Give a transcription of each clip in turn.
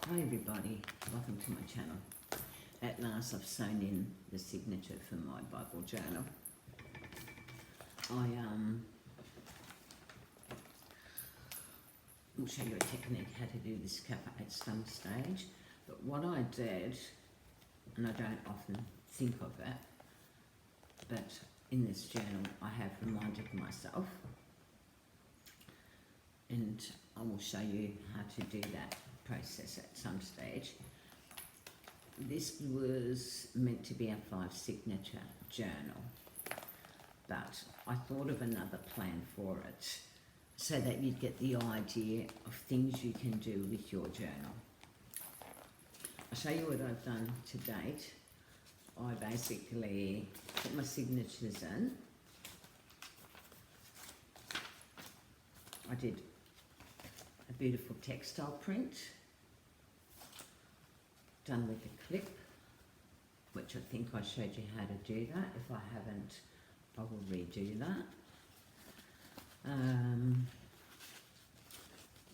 Hi everybody, welcome to my channel. At last I've sewn in the signature for my Bible journal. I will show you a technique how to do this cover at some stage, but what I did, and I don't often think of it, but in this journal I have reminded myself, and I will show you how to do that process at some stage. This was meant to be a 5 signature journal, but I thought of another plan for it so that you'd get the idea of things you can do with your journal. I'll show you what I've done to date. I basically put my signatures in. I did a beautiful textile print done with a clip, which I think I showed you how to do that. If I haven't, I will redo that.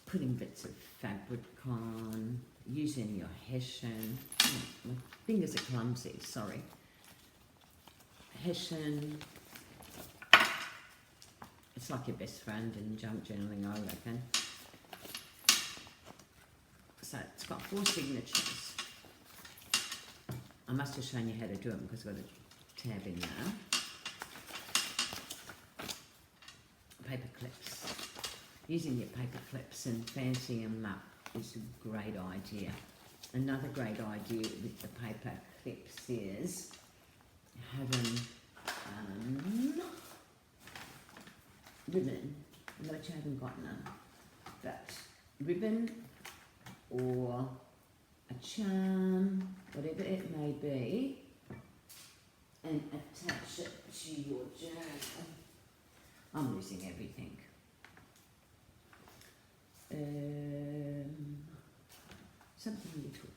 Putting bits of fabric on, using your Hessian, my fingers are clumsy, sorry. Hessian, it's like your best friend in junk journaling, I reckon. So it's got 4 signatures. I must have shown you how to do it because I've got a tab in there. Paper clips. Using your paper clips and fancying them up is a great idea. Another great idea with the paper clips is having ribbon, which I haven't got none, but ribbon or a charm, whatever it may be, and attach it to your journal. I'm losing everything. Something little.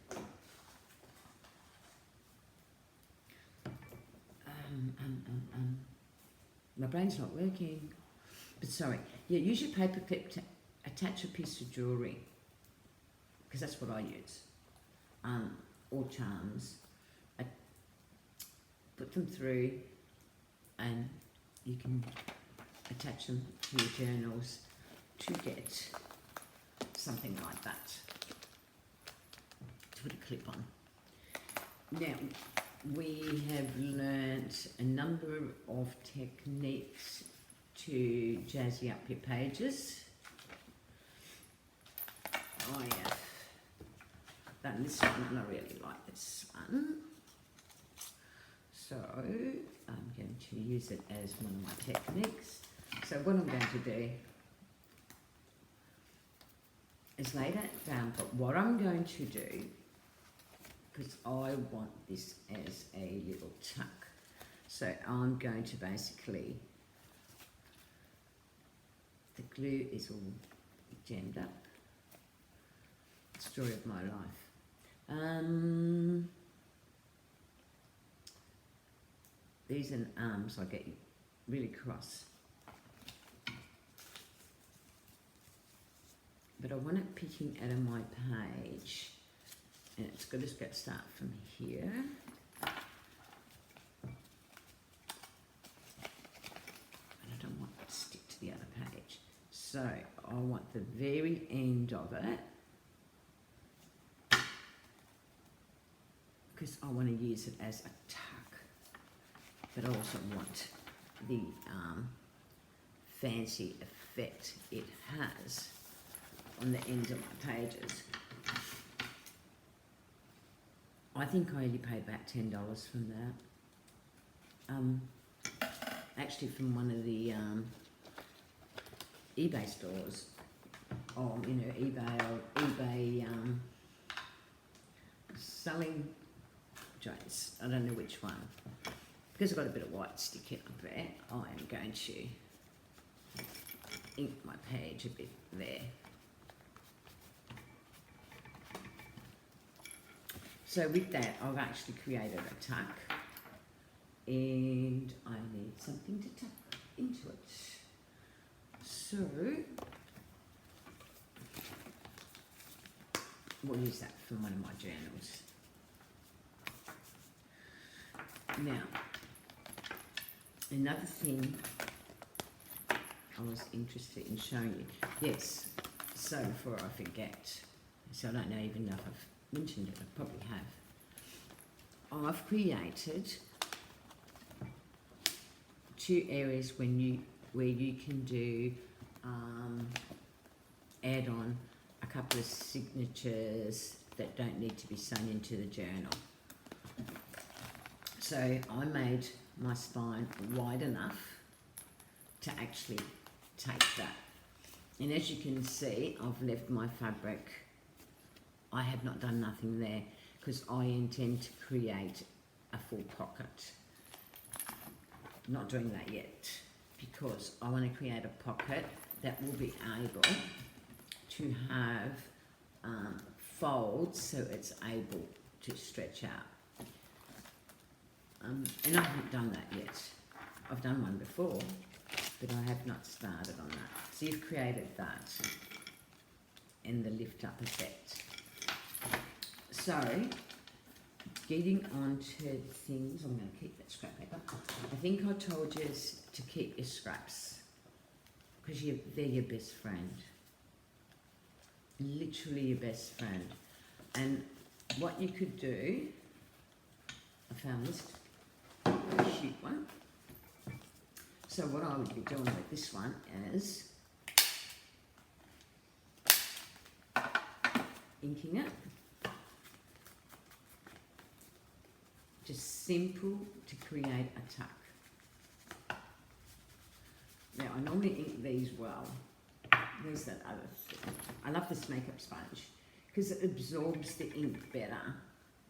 My brain's not working. But sorry. Yeah, use your paper clip to attach a piece of jewellery, because that's what I use. Or charms. I put them through and you can attach them to your journals to get something like that to put a clip on. Now, we have learnt a number of techniques to jazzy up your pages. I have done this one and I really like this one. So I'm going to use it as one of my techniques. So what I'm going to do is lay that down, but what I'm going to do, because I want this as a little tuck, so I'm going to basically, the glue is all jammed up. Story of my life. These are arms, I get really cross. But I want it picking out of my page, and it's got to start from here. And I don't want it to stick to the other page. So I want the very end of it, because I want to use it as a tuck, but I also want the fancy effect it has on the end of my pages. I think I only paid about $10 from that. Actually from one of the eBay stores, or you know, eBay selling joints. I don't know which one. Because I've got a bit of white sticking up there, I'm going to ink my page a bit there. So with that, I've actually created a tuck, and I need something to tuck into it. So we'll use that from one of my journals. Now, another thing I was interested in showing you. Yes, so before I forget, so I don't know even know if I've mentioned it, I probably have. I've created 2 areas where you can do add on a couple of signatures that don't need to be sewn into the journal. So I made my spine wide enough to actually take that. And as you can see, I've left my fabric. I have not done nothing there because I intend to create a full pocket. Not doing that yet because I want to create a pocket that will be able to have folds so it's able to stretch out. And I haven't done that yet. I've done one before, but I have not started on that. So you've created that and the lift up effect. So getting on to things, I'm going to keep that scrap paper. I think I told you to keep your scraps because they're your best friend. Literally your best friend. And what you could do, I found this cute one. So what I would be doing with this one is inking it. Just simple to create a tuck. Now I normally ink these well. There's that other thing. I love this makeup sponge because it absorbs the ink better,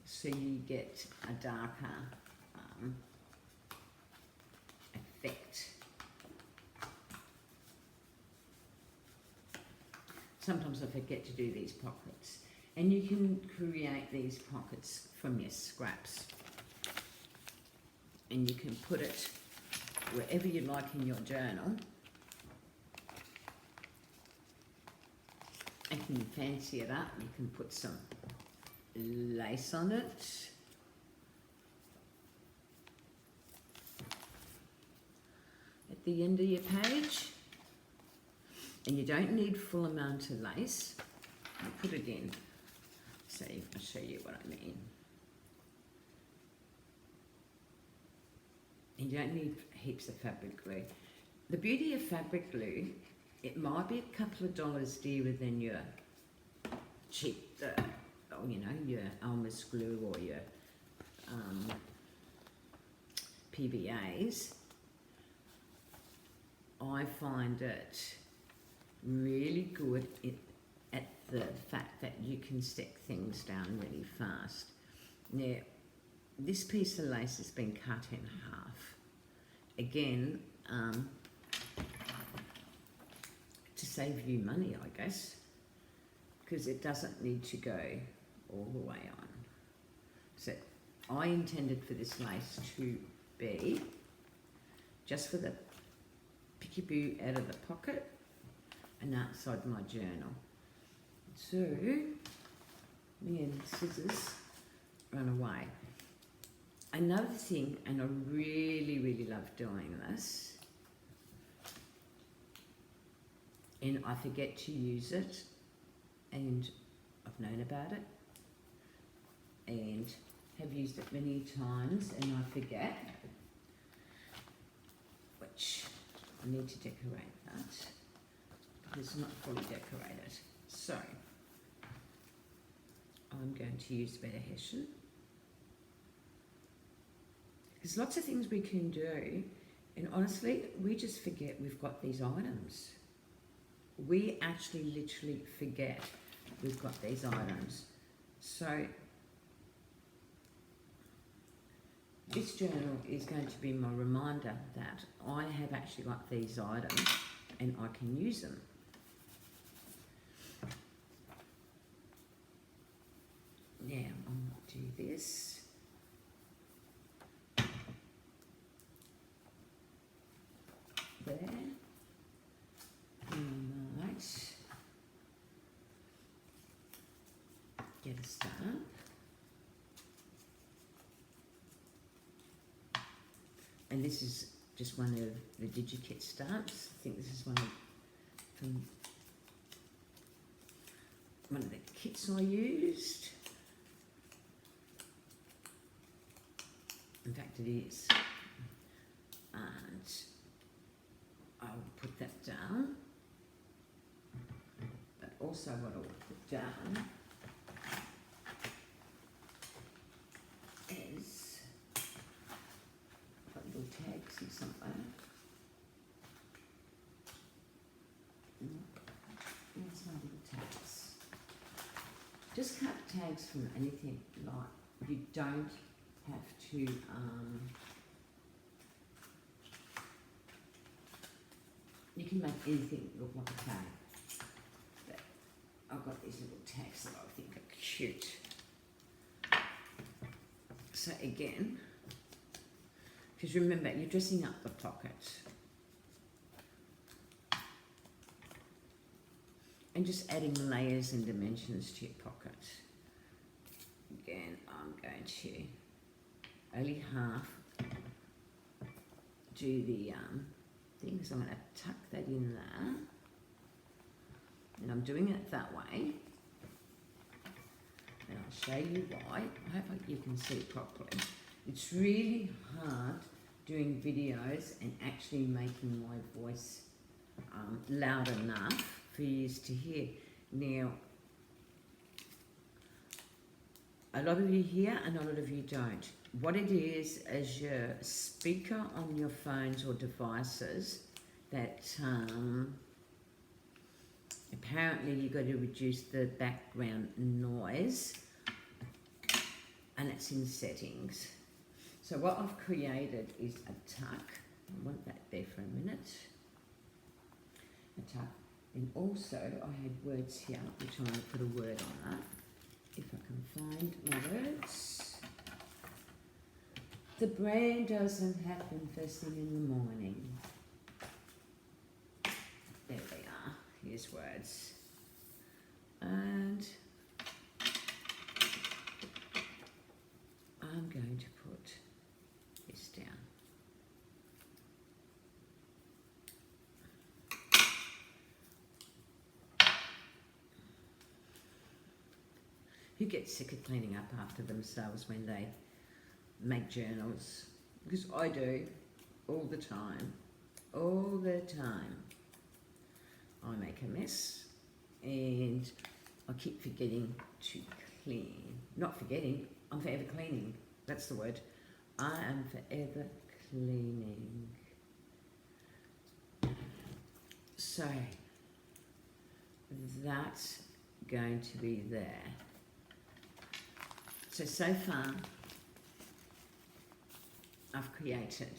so you get a darker effect. Sometimes I forget to do these pockets, and you can create these pockets from your scraps, and you can put it wherever you like in your journal. And if you fancy it up, you can put some lace on it. At the end of your page. And you don't need full amount of lace. You put it in. So I'll show you what I mean. And you don't need heaps of fabric glue. The beauty of fabric glue, it might be a couple of dollars dearer than your cheap, your Elmer's glue or your PVAs. I find it really good at the fact that you can stick things down really fast. Now, this piece of lace has been cut in half. Again, to save you money, I guess, because it doesn't need to go all the way on. So I intended for this lace to be just for the picky-boo out of the pocket and outside my journal. So me and the scissors run away. Another thing, and I really, really love doing this, and I forget to use it, and I've known about it, and have used it many times, and I forget, which I need to decorate that, because it's not fully decorated. So, I'm going to use Better Hessian. There's lots of things we can do, and honestly, we just forget we've got these items. We actually literally forget we've got these items. So, this journal is going to be my reminder that I have actually got these items and I can use them. Now, I'm going to do this. There. Right. get a stamp. And this is just one of the DigiKit stamps. I think this is from one of the kits I used. In fact, it is. And I'll put that down. But also what I'll put down is little tags or something. There's my little tags. Just cut tags from anything, like you don't have to you can make anything look like a tag. But I've got these little tags that I think are cute. So again, because remember, you're dressing up the pocket. And just adding layers and dimensions to your pocket. Again, I'm going to only half do the things. I'm going to tuck that in there. And I'm doing it that way. And I'll show you why. I hope you can see it properly. It's really hard doing videos and actually making my voice loud enough for you to hear. Now, a lot of you hear and a lot of you don't. What it is your speaker on your phones or devices that apparently you've got to reduce the background noise, and it's in settings. So what I've created is a tuck. I want that there for a minute. A tuck. And also I had words here, which I'm going to put a word on that, if I can find my words. The brain doesn't happen first thing in the morning. There they are. Here's words. And I'm going to put this down. Who gets sick of cleaning up after themselves when they make journals? Because I do, all the time. All the time. I make a mess and I keep forgetting to clean. Not forgetting, I'm forever cleaning. That's the word. I am forever cleaning. So, that's going to be there. So far, I've created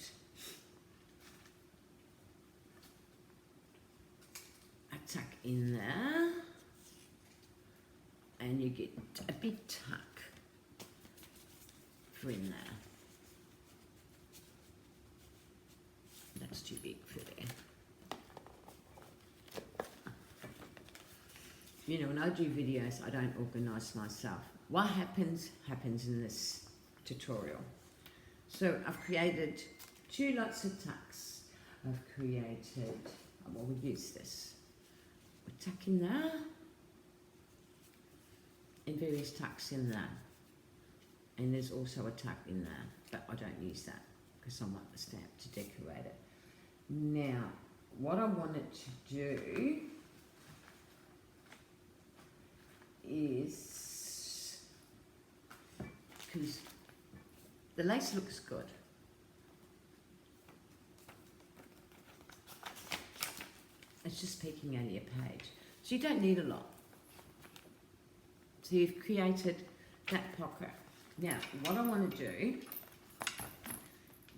a tuck in there, and you get a big tuck for in there. That's too big for there. You know, when I do videos, I don't organise myself. What happens in this tutorial. So I've created 2 lots of tucks. I've created, well, we'll use this. A tuck in there, and various tucks in there. And there's also a tuck in there, but I don't use that because I want the stamp to decorate it. Now, what I wanted to do is, because the lace looks good. It's just peeking out of your page. So you don't need a lot. So you've created that pocket. Now, what I want to do,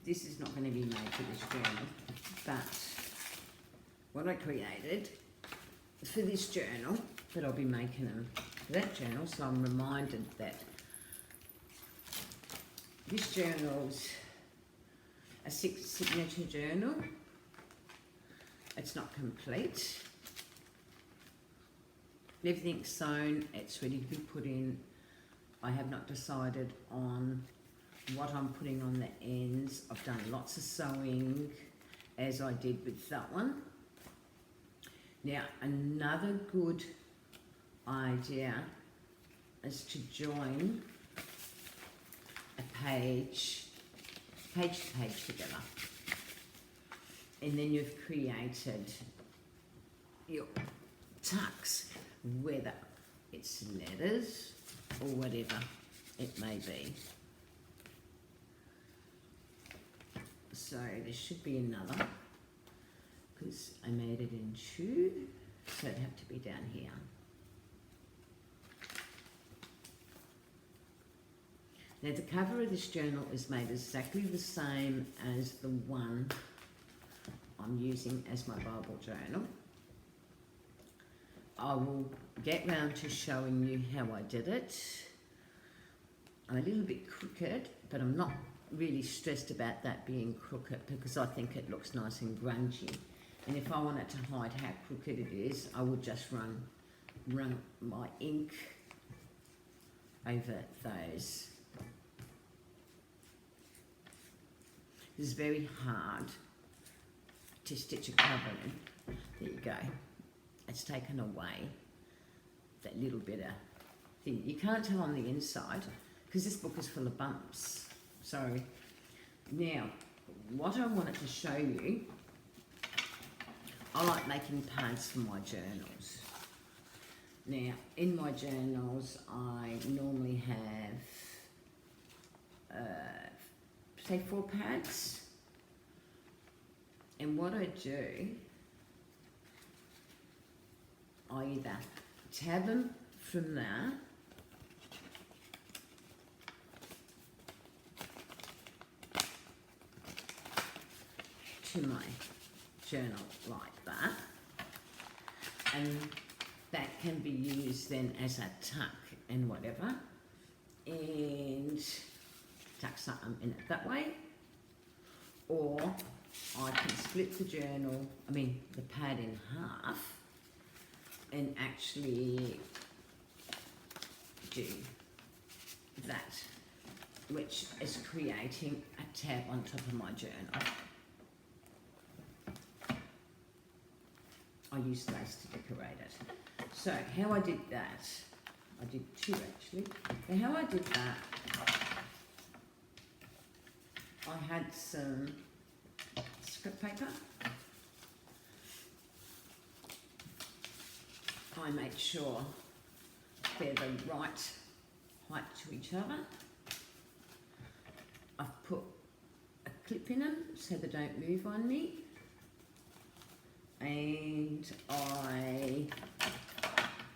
this is not going to be made for this journal, but what I created for this journal, that I'll be making them for that journal, so I'm reminded that this journal's a signature journal. It's not complete. Everything's sewn. It's ready to be put in I have not decided on what I'm putting on the ends. I've done lots of sewing, as I did with that one. Now, another good idea is to join a page to page together. And then you've created your tucks, whether it's letters or whatever it may be. So there should be another, because I made it in two, so it'd have to be down here. Now the cover of this journal is made exactly the same as the one I'm using as my Bible journal. I will get round to showing you how I did it. I'm a little bit crooked, but I'm not really stressed about that being crooked because I think it looks nice and grungy. And if I wanted to hide how crooked it is, I would just run my ink over those. This is very hard to stitch a cover in. There you go. It's taken away that little bit of thing. You can't tell on the inside because this book is full of bumps. So now, what I wanted to show you, I like making pads for my journals. Now, in my journals, I normally have, say 4 pads. And what I do, I either tab them from there to my journal like that, and that can be used then as a tuck and whatever, and tuck something in it that way, or I can split the the pad in half and actually do that, which is creating a tab on top of my journal. I use those to decorate it. So how I did that, I did 2 actually. Now how I did that, I had some scrap paper. I made sure they're the right height to each other. I've put a clip in them so they don't move on me. And I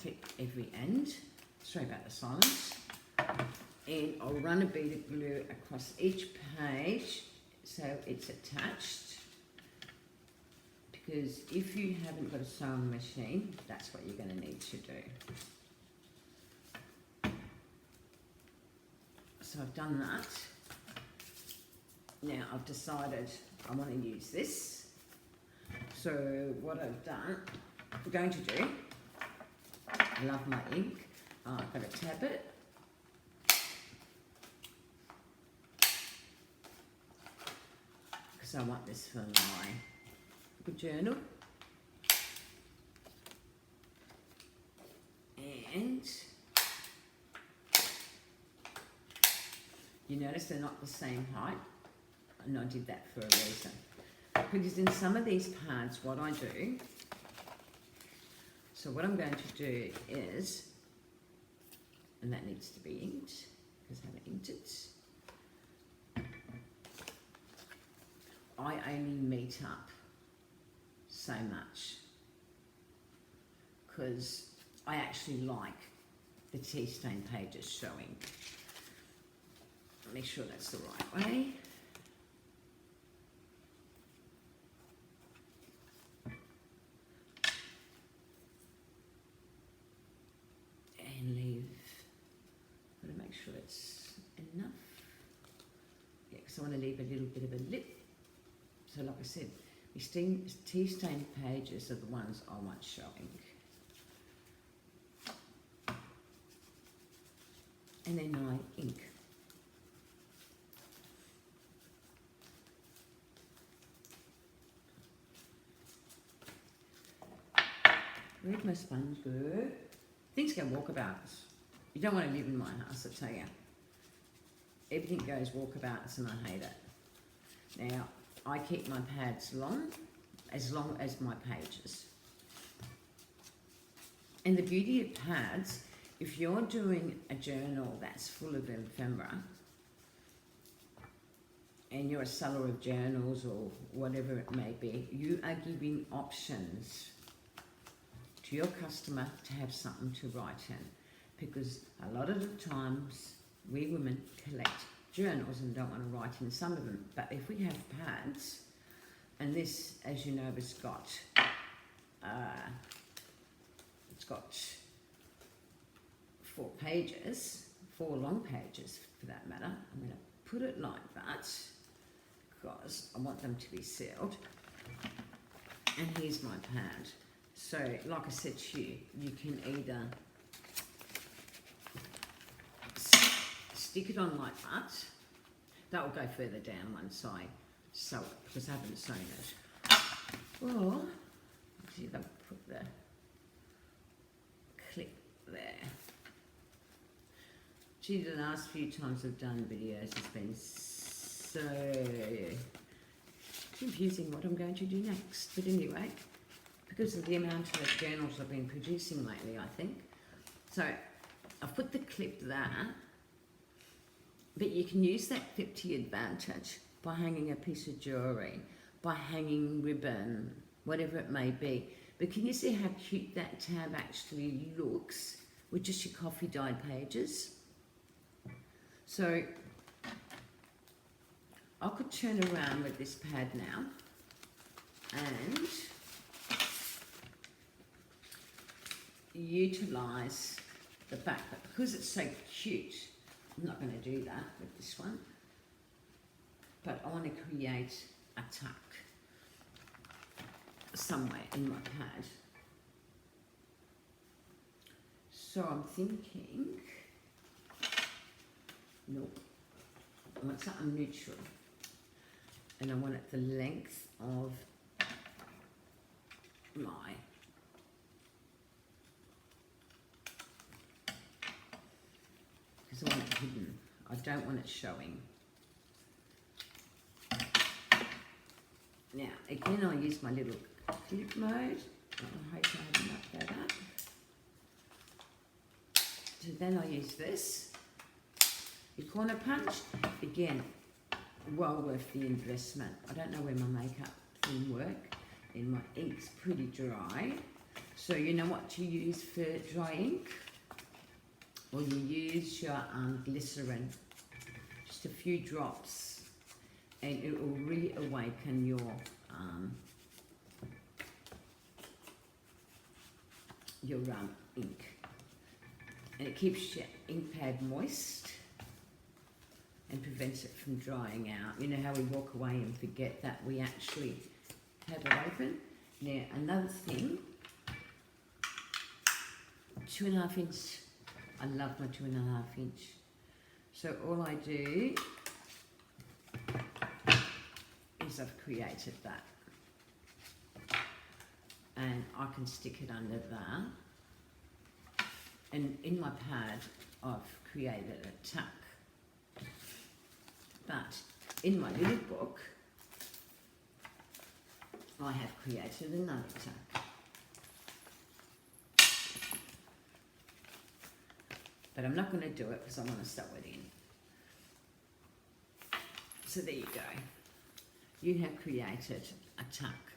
clip every end. Sorry about the silence. And I'll run a bead of glue across each page so it's attached, because if you haven't got a sewing machine, that's what you're going to need to do. So I've done that. Now I've decided I want to use this. So what I've done, I'm going to do, I love my ink, I've got a tablet. I want this for my good journal, and you notice they're not the same height, and I did that for a reason, because in some of these pads what I do, so what I'm going to do is, and that needs to be inked because I haven't inked it, I only meet up so much because I actually like the tea stain pages showing. Make sure that's the right way. I want to leave a little bit of a lip. So like I said, my tea stained pages are the ones I want showing. And then I ink. Where'd my sponge go? Things go walkabouts. You don't want to live in my house, I tell you. Everything goes walkabouts and I hate it. Now, I keep my pads long as my pages. And the beauty of pads, if you're doing a journal that's full of ephemera, and you're a seller of journals or whatever it may be, you are giving options to your customer to have something to write in. Because a lot of the times, we women collect journals and don't want to write in some of them. But if we have pads, and this, as you know, has got, it's got 4 pages, 4 long pages for that matter. I'm going to put it like that because I want them to be sealed. And here's my pad. So, like I said to you, you can either stick it on like that. That will go further down one side, sew it, because I haven't sewn it. Or, see if I put the clip there. Gee, the last few times I've done videos has been so confusing what I'm going to do next. But anyway, because of the amount of journals I've been producing lately, I think. So, I've put the clip there. But you can use that clip to your advantage by hanging a piece of jewellery, by hanging ribbon, whatever it may be. But can you see how cute that tab actually looks with just your coffee dyed pages? So I could turn around with this pad now and utilise the back, but because it's so cute, I'm not going to do that with this one, but I want to create a tuck somewhere in my pad. So I'm thinking, nope, I want something neutral, and I want it the length of my I want it hidden. I don't want it showing. Now, again, I'll use my little clip mode. I hope I haven't mucked that up. So then I'll use this. Your corner punch, again, well worth the investment. I don't know where my makeup thing works, and my ink's pretty dry. So you know what to use for dry ink? Or you use your glycerin, just a few drops, and it will reawaken your ink, and it keeps your ink pad moist and prevents it from drying out. You know how we walk away and forget that we actually have it open. Now another thing, 2.5 inch. I love my 2.5 inch. So all I do is I've created that. And I can stick it under there. And in my pad, I've created a tuck. But in my little book, I have created another tuck. But I'm not going to do it because I want to sew it in. So there you go. You have created a tuck.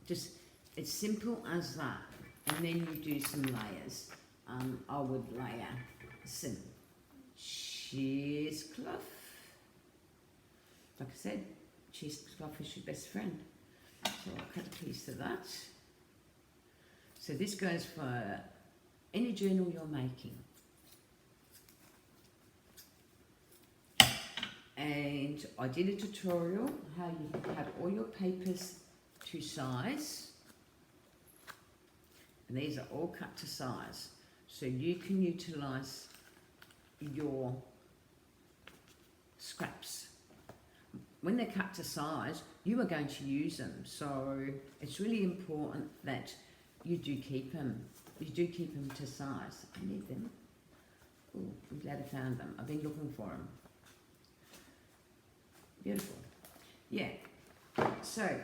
Just, it's simple as that. And then you do some layers. I would layer some cheesecloth. Like I said, cheesecloth is your best friend. So I'll cut a piece of that. So this goes for any journal you're making. And I did a tutorial how you have all your papers to size, and these are all cut to size, so you can utilise your scraps. When they're cut to size, you are going to use them, so it's really important that you do keep them. You do keep them to size. I need them. Oh, I'm glad I found them. I've been looking for them. Beautiful. Yeah. So,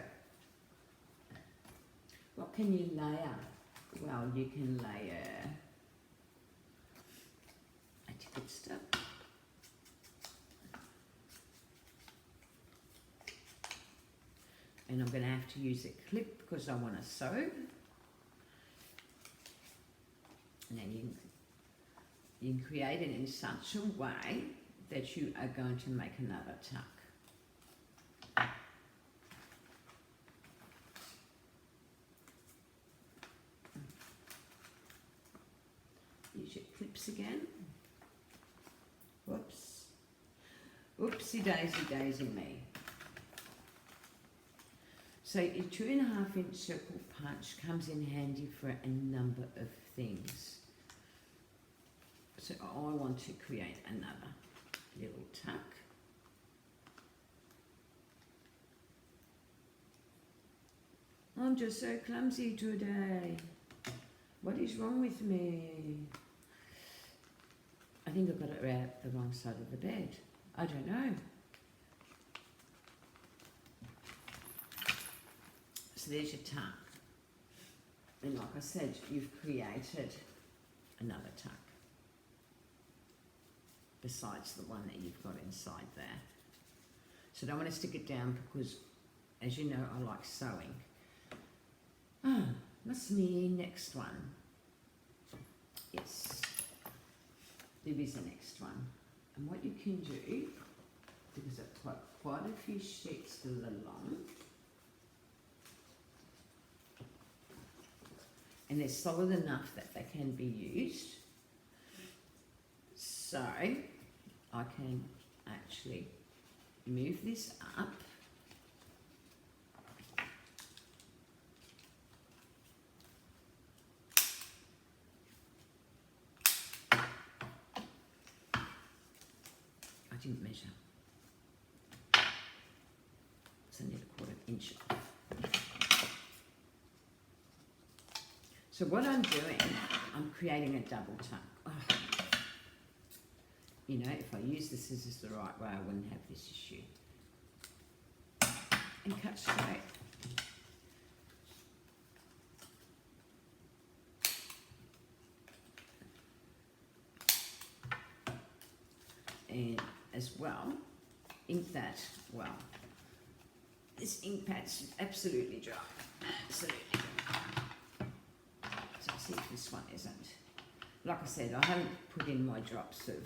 what can you layer? Well, you can layer a ticket stub. And I'm going to have to use a clip because I want to sew. And then you can create it in such a way that you are going to make another tuck. Use your clips again. Whoops. Whoopsie daisy me. So your 2.5 inch circle punch comes in handy for a number of things. So I want to create another little tuck. I'm just so clumsy today. What is wrong with me? I think I've got it out the wrong side of the bed. I don't know. So there's your tuck. And like I said, you've created another tuck besides the one that you've got inside there. So I don't want to stick it down because, as you know, I like sewing. Ah, must be next one. Yes, there is the next one. And what you can do, because I've got quite a few sheets still along, and they're solid enough that they can be used. So I can actually move this up. I didn't measure. So I need a 1/4 inch off. So what I'm doing, I'm creating a double tuck. Oh. You know, if I use the scissors the right way, I wouldn't have this issue. And cut straight. And as well, ink that well. This ink pad's absolutely dry. Absolutely dry. So see if this one isn't. Like I said, I haven't put in my drops of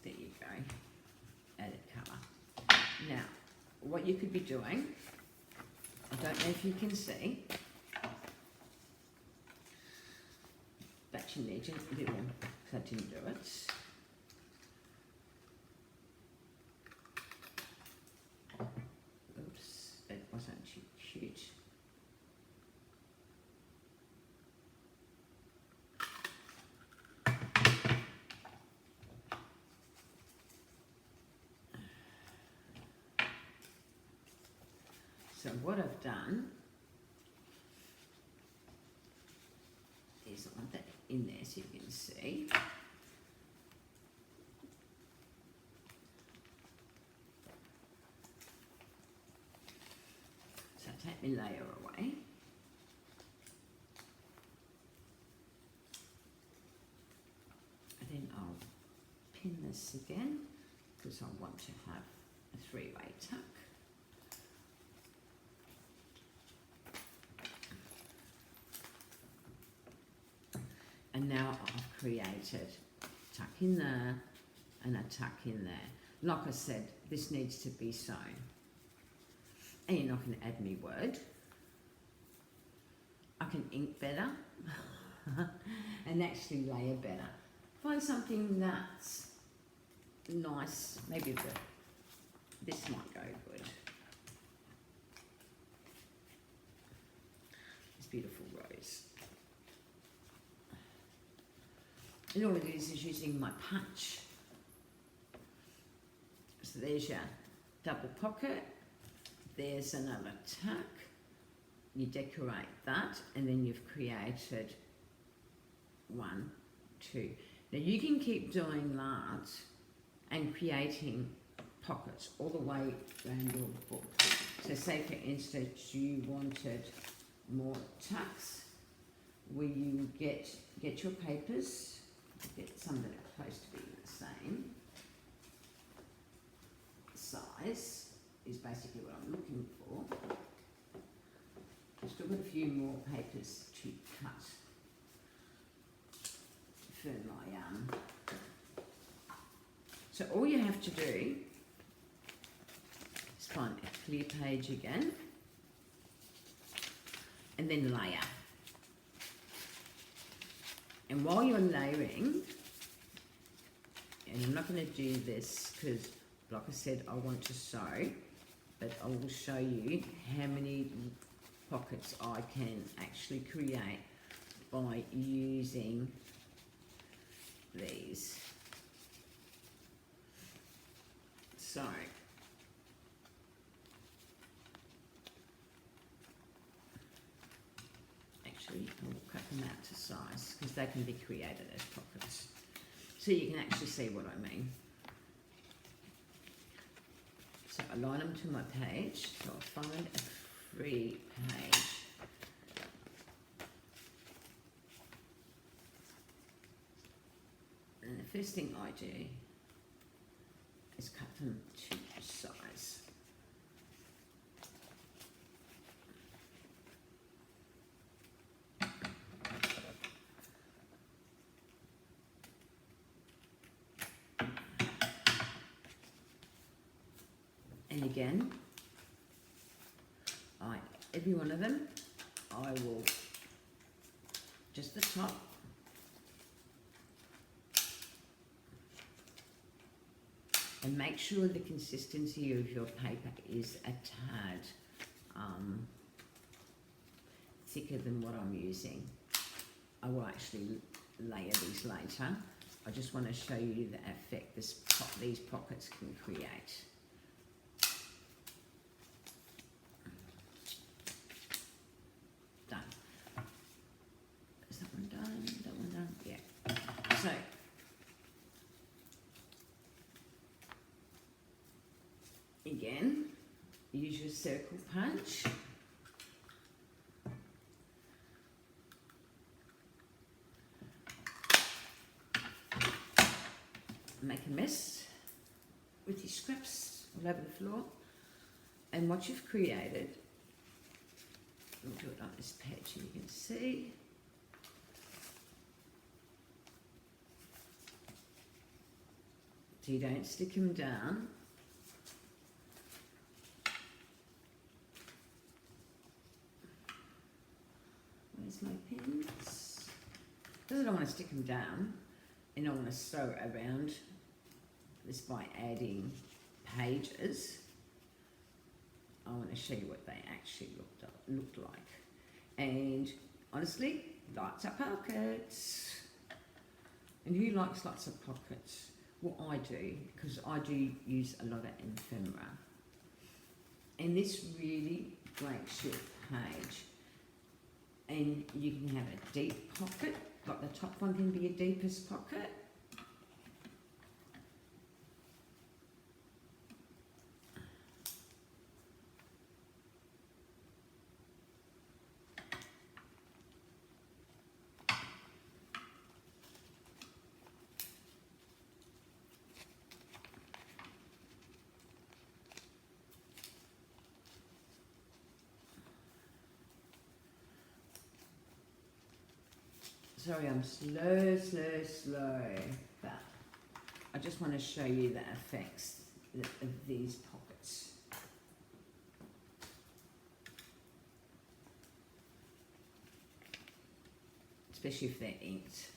there you go. Added colour. Now, what you could be doing, I don't know if you can see, but you need your little, so I didn't do it. Oops, that wasn't too cute. So what I've done is I want that in there so you can see. So I take my layer away. And then I'll pin this again because I want to have a 3-way tuck. And now I've created a tuck in there and a tuck in there. Like I said, this needs to be sewn. And you're not going to add me word. I can ink better. and actually layer better. Find something that's nice, maybe this might go good. This beautiful rose. And all it is using my punch. So there's your double pocket, there's another tuck, you decorate that, and then you've created 1, 2. Now you can keep doing that and creating pockets all the way around your book. So say for instance you wanted more tucks, where you get your papers, get some that are close to being the same size, is basically what I'm looking for. I've still got a few more papers to cut for my so all you have to do is find a clear page again and then layer. And while you're layering, and I'm not going to do this because like I said I want to sew, but I will show you how many pockets I can actually create by using these. So actually I will cut them out to size because they can be created as pockets, so you can actually see what I mean. So I line them to my page, so I'll find a free page. And the first thing I do is cut them to size. And again, every one of them, I will just the top, and make sure the consistency of your paper is a tad thicker than what I'm using. I will actually layer these later. I just want to show you the effect these pockets can create. Done. Is that one done? That one done? Yeah. So again, use your circle punch. Make a mess with your scraps all over the floor, and what you've created, we'll do it on this page and you can see. So you don't stick them down. Where's my pins? Because I don't want to stick them down, and I want to sew around this by adding pages. I want to show you what they actually looked like. And honestly, lots of pockets. And who likes lots of pockets? Well, I do, because I do use a lot of ephemera. And this really breaks your page. And you can have a deep pocket, like the top one can be your deepest pocket. Sorry, I'm slow, but I just want to show you the effects of these pockets. It's especially if they're inked.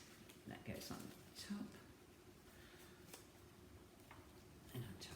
That goes on top and on top.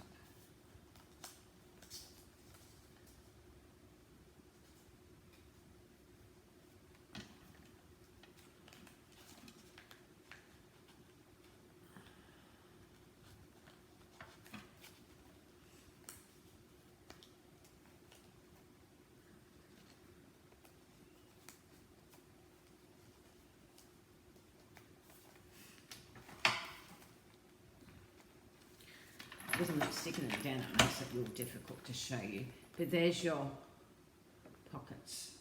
Because I'm not sticking it down, it makes it real difficult to show you. But there's your pockets.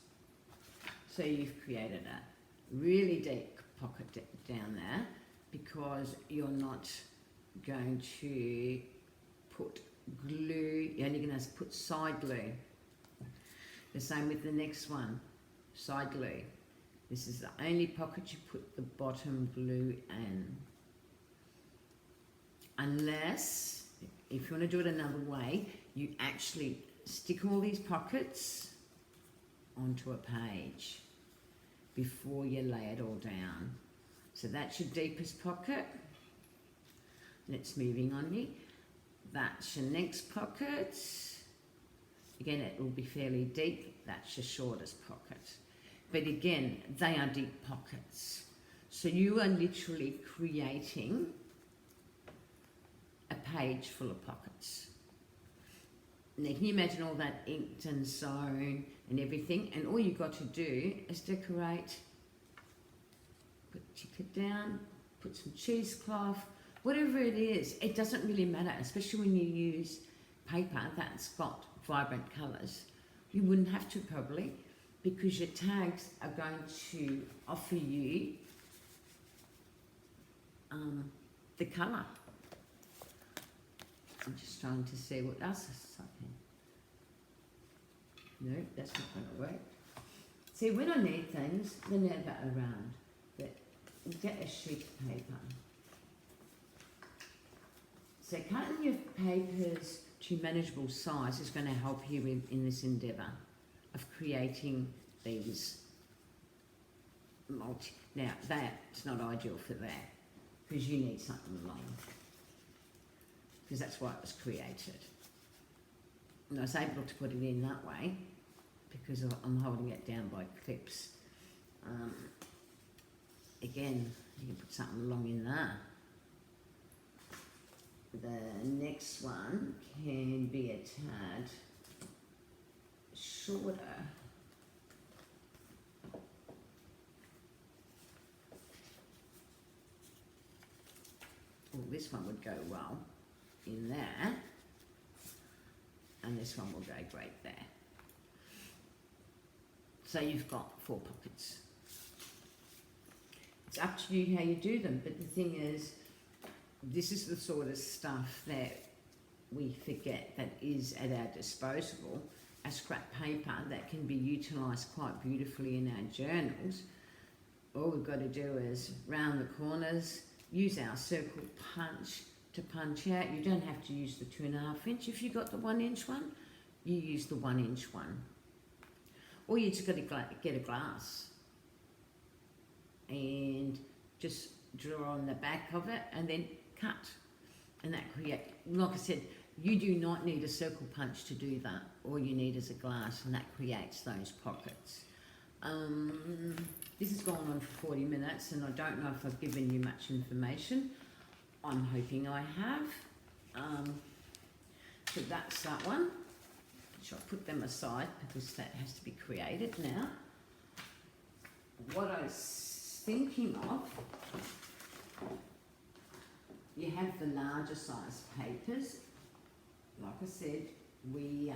So you've created a really deep pocket down there because you're not going to put glue, you're only going to put side glue. The same with the next one, side glue. This is the only pocket you put the bottom glue in. Unless, if you want to do it another way, you actually stick all these pockets onto a page before you lay it all down. So that's your deepest pocket. Let's moving on me. That's your next pocket. Again, it will be fairly deep. That's your shortest pocket. But again, they are deep pockets. So you are literally creating a page full of pockets. Now, can you imagine all that inked and sewn and everything? And all you've got to do is decorate, put your kit down, put some cheesecloth, whatever it is. It doesn't really matter, especially when you use paper that's got vibrant colours. You wouldn't have to probably, because your tags are going to offer you the colour. I'm just trying to see what else is something. No, that's not going to work. See, when I need things, they're never around. But get a sheet of paper. So cutting your papers to manageable size is going to help you in this endeavour of creating these multi. Now, that's not ideal for that because you need something long. Because that's why it was created. And I was able to put it in that way because I'm holding it down by clips. Again, you can put something long in there. The next one can be a tad shorter. Well, this one would go well in there, and this one will go great there. So you've got 4 pockets. It's up to you how you do them, but the thing is, this is the sort of stuff that we forget that is at our disposal, a scrap paper that can be utilised quite beautifully in our journals. All we've got to do is round the corners, use our circle punch to punch out. You don't have to use the 2.5 inch. If you've got the 1 inch one, you use the 1 inch one. Or you just got to get a glass and just draw on the back of it and then cut. And that creates, like I said, you do not need a circle punch to do that. All you need is a glass, and that creates those pockets. This has gone on for 40 minutes and I don't know if I've given you much information. I'm hoping I have. So that's that one. I'll put them aside because that has to be created now. What I was thinking of, you have the larger size papers. Like I said, we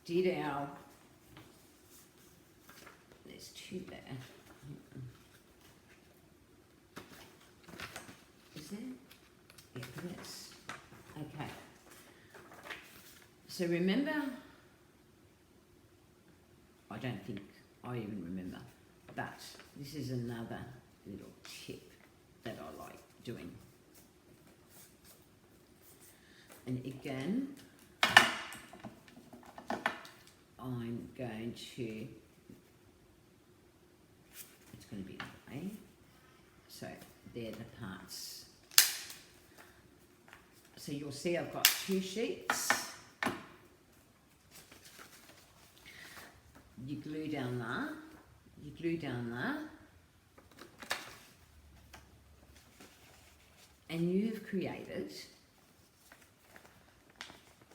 did our, there's 2 there. Is there? Yeah, yes. Okay. So remember, I don't think I even remember, but this is another little tip that I like doing. And again, I'm going to way. So they're the parts. So you'll see I've got 2 sheets. You glue down there, you glue down there, and you have created,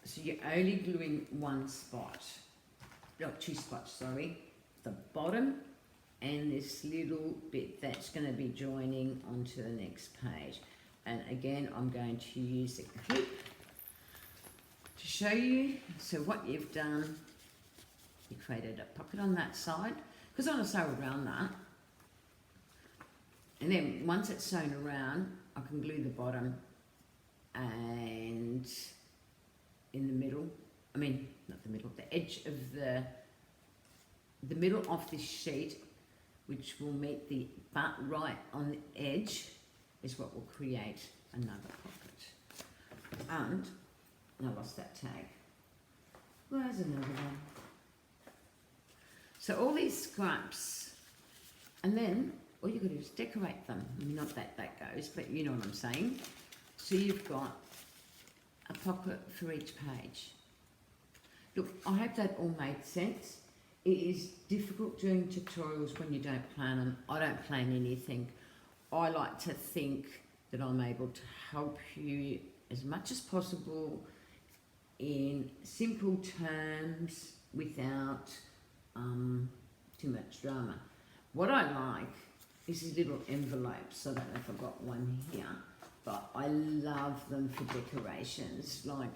so you're only gluing one spot, no, 2 spots, sorry, the bottom and this little bit that's going to be joining onto the next page. And again, I'm going to use a clip to show you. So what you've done, you created a pocket on that side, because I want to sew around that. And then once it's sewn around, I can glue the bottom and in the middle, I mean, not the middle, the edge of the middle of this sheet, which will meet the butt right on the edge, is what will create another pocket. And I lost that tag. Where's another one? So all these scraps, and then all you got to do is decorate them. Not that that goes, but you know what I'm saying. So you've got a pocket for each page. Look, I hope that all made sense. It is difficult doing tutorials when you don't plan them. I don't plan anything. I like to think that I'm able to help you as much as possible in simple terms without too much drama. What I like is these little envelopes. I don't know if I've got one here, but I love them for decorations. Like,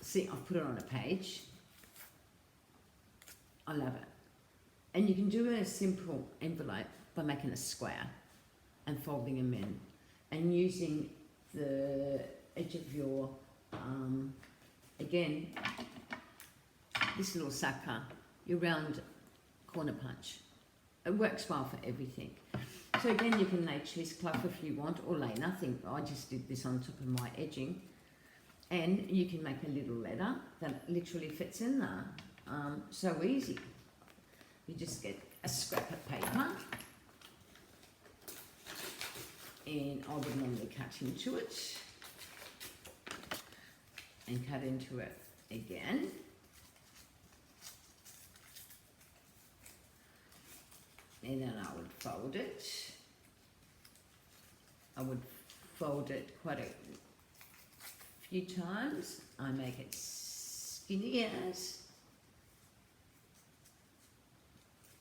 see, I've put it on a page. I love it. And you can do a simple envelope by making a square and folding them in and using the edge of your, again, this little sucker, your round corner punch. It works well for everything. So again, you can lay cheesecloth if you want, or lay nothing. I just did this on top of my edging. And you can make a little letter that literally fits in there. So easy. You just get a scrap of paper, and I would normally cut into it and cut into it again. And then I would fold it. I would fold it quite a few times. I make it skinny as.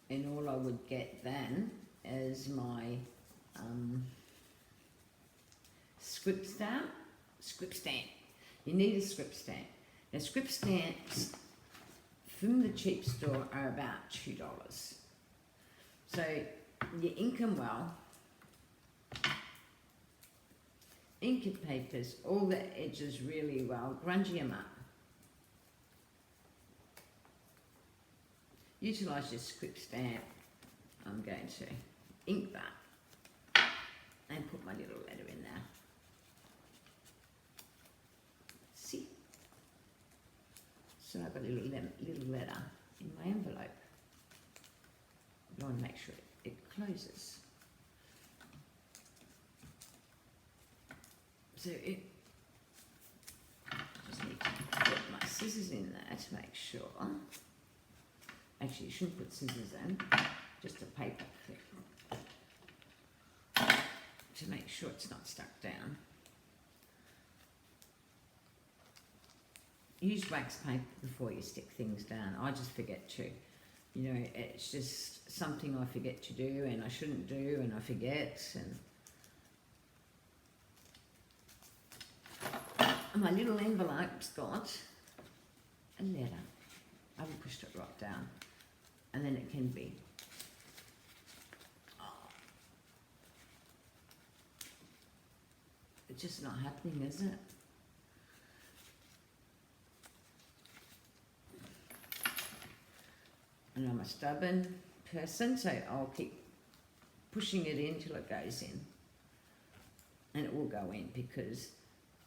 And all I would get then is my script stamp. You need a script stamp. Now script stamps from the cheap store are about $2. So you ink them well, ink your papers, all the edges really well, grungy them up. Utilise your script stamp. I'm going to ink that and put my little letter in there. See? So I've got a little letter in my envelope. I want to make sure it closes. So it just need to put my scissors in there to make sure. Actually, you shouldn't put scissors in, just a paper clip to make sure it's not stuck down. Use wax paper before you stick things down. I just forget to. You know, it's just something I forget to do, and I shouldn't do, and I forget. And my little envelope's got a letter. I haven't pushed it right down, and then it can be. Oh. It's just not happening, is it? And I'm a stubborn person, so I'll keep pushing it in till it goes in. And it will go in because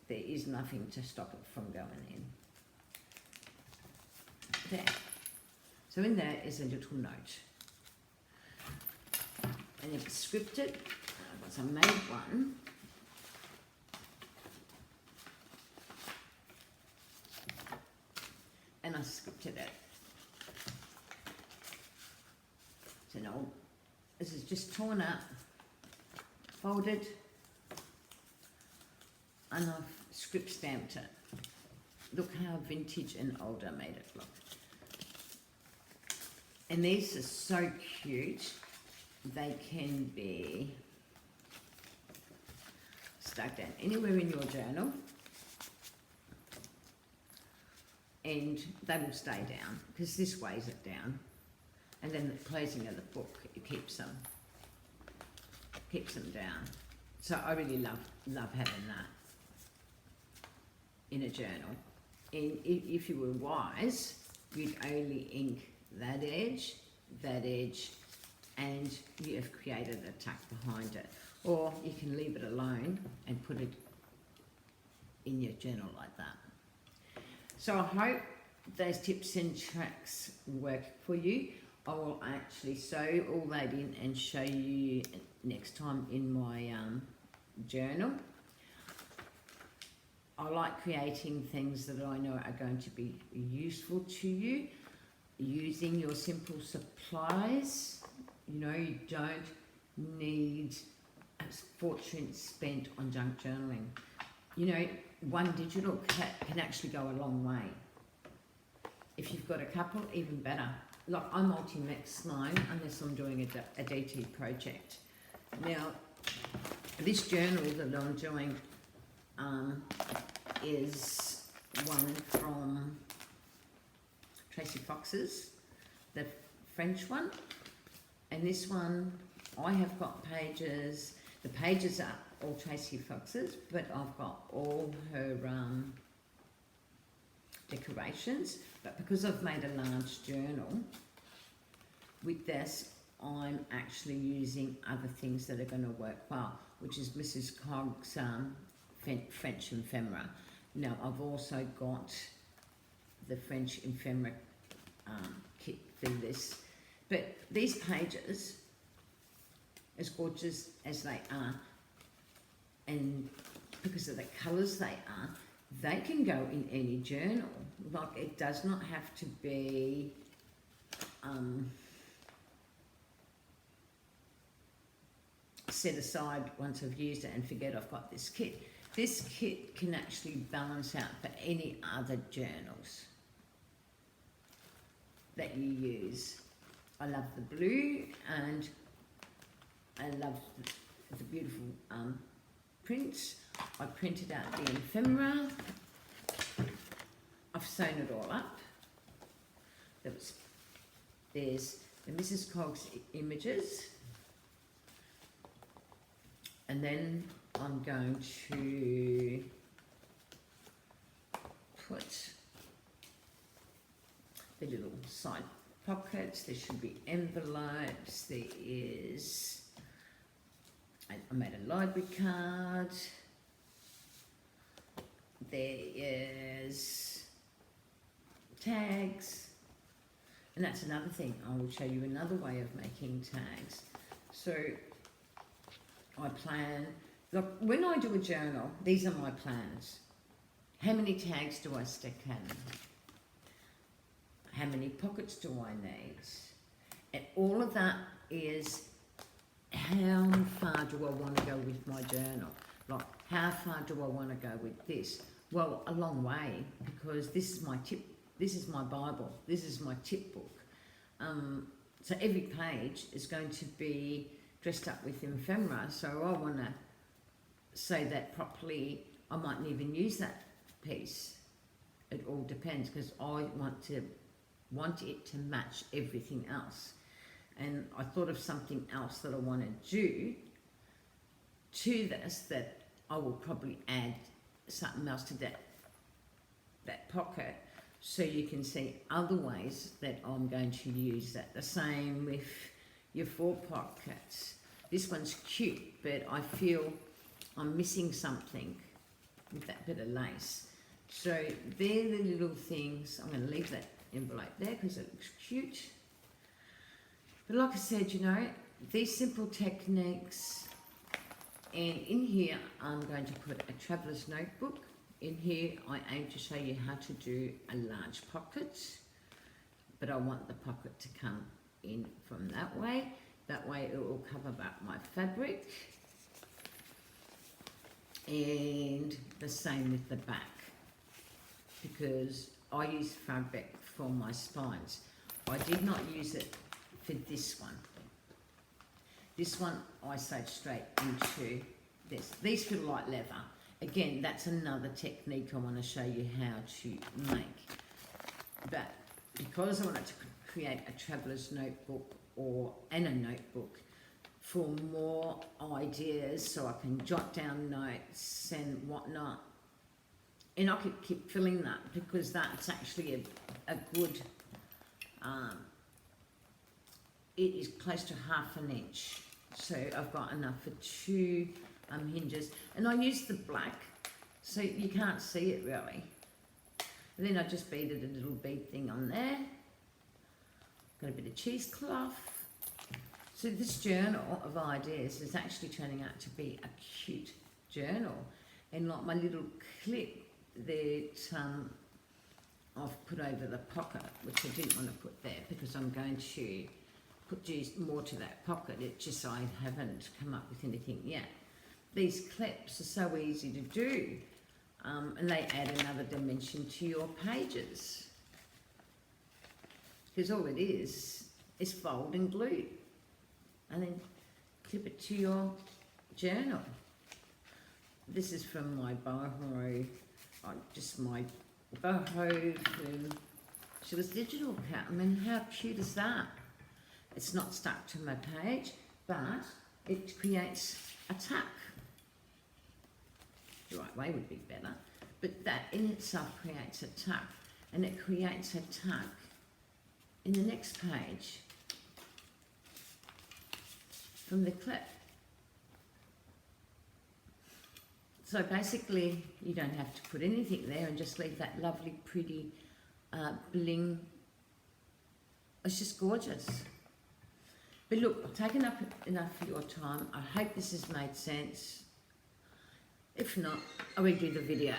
there is nothing to stop it from going in. There. So in there is a little note. and it was scripted. Once I made one, and I scripted it. So now this is just torn up, folded, and I've script stamped it. Look how vintage and old I made it look. And these are so cute. They can be stuck down anywhere in your journal, and they will stay down because this weighs it down. And then the closing of the book, it keeps them down. So I really love having that in a journal. And if you were wise, you'd only ink that edge, and you have created a tuck behind it. Or you can leave it alone and put it in your journal like that. So I hope those tips and tricks work for you. I will actually sew all that in and show you next time in my journal. I like creating things that I know are going to be useful to you, using your simple supplies. You know, you don't need a fortune spent on junk journaling. You know, one digital can actually go a long way. If you've got a couple, even better. Like, I multi-mix mine unless I'm doing a DT project. Now, this journal that I'm doing is one from Tracy Fox's, the French one. And this one, I have got pages. The pages are all Tracy Fox's, but I've got all her decorations. But because I've made a large journal, with this, I'm actually using other things that are going to work well, which is Mrs. Cogg's French ephemera. Now, I've also got the French ephemera kit for this. But these pages, as gorgeous as they are, and because of the colours they are, they can go in any journal. Like, it does not have to be set aside once I've used it and forget I've got this kit. This kit can actually balance out for any other journals that you use. I love the blue, and I love the beautiful prints. I printed out the ephemera. I've sewn it all up. There's the Mrs. Cogg's images. And then I'm going to put the little side pockets. There should be envelopes. There is, I made a library card. There is tags. And that's another thing. I will show you another way of making tags. So I plan, look, when I do a journal, these are my plans. How many tags do I stick in? How many pockets do I need? And all of that is how far do I want to go with my journal? Like, how far do I want to go with this? Well, a long way, because this is my tip, this is my Bible, this is my tip book. So every page is going to be dressed up with ephemera, so I want to say that properly. I mightn't even use that piece. It all depends, because I want it to match everything else. And I thought of something else that I want to do to this, that I will probably add something else to that pocket, so you can see other ways that I'm going to use that. The same with your 4 pockets. This one's cute, but I feel I'm missing something with that bit of lace. So they're the little things. I'm going to leave that envelope there because it looks cute. But like I said, you know, these simple techniques, and in here I'm going to put a traveller's notebook. In here I aim to show you how to do a large pocket, but I want the pocket to come in from that way. That way it will cover up my fabric, and the same with the back, because I use fabric for my spines. I did not use it for this one. This one I sewed straight into this. These feel like leather. Again, that's another technique I want to show you how to make. But because I wanted to create a traveller's notebook and a notebook for more ideas, so I can jot down notes and whatnot, and I could keep filling that, because that's actually a good, it is close to 1/2 inch. So I've got enough for 2 hinges, and I use the black so you can't see it really. And then I just beaded a little bead thing on there. Got a bit of cheesecloth. So this journal of ideas is actually turning out to be a cute journal, and like my little clip that I've put over the pocket, which I didn't want to put there because I'm going to put more to that pocket. It's just I haven't come up with anything yet. These clips are so easy to do, and they add another dimension to your pages, because all it is fold and glue, and then clip it to your journal. This is from my boho, just my boho she was digital cut. I mean, how cute is that? It's not stuck to my page, but it creates a tuck. The right way would be better, but that in itself creates a tuck, and it creates a tuck in the next page from the clip. So basically you don't have to put anything there, and just leave that lovely pretty bling. It's just gorgeous. But look, I've taken up enough of your time. I hope this has made sense. If not, I'll redo the video.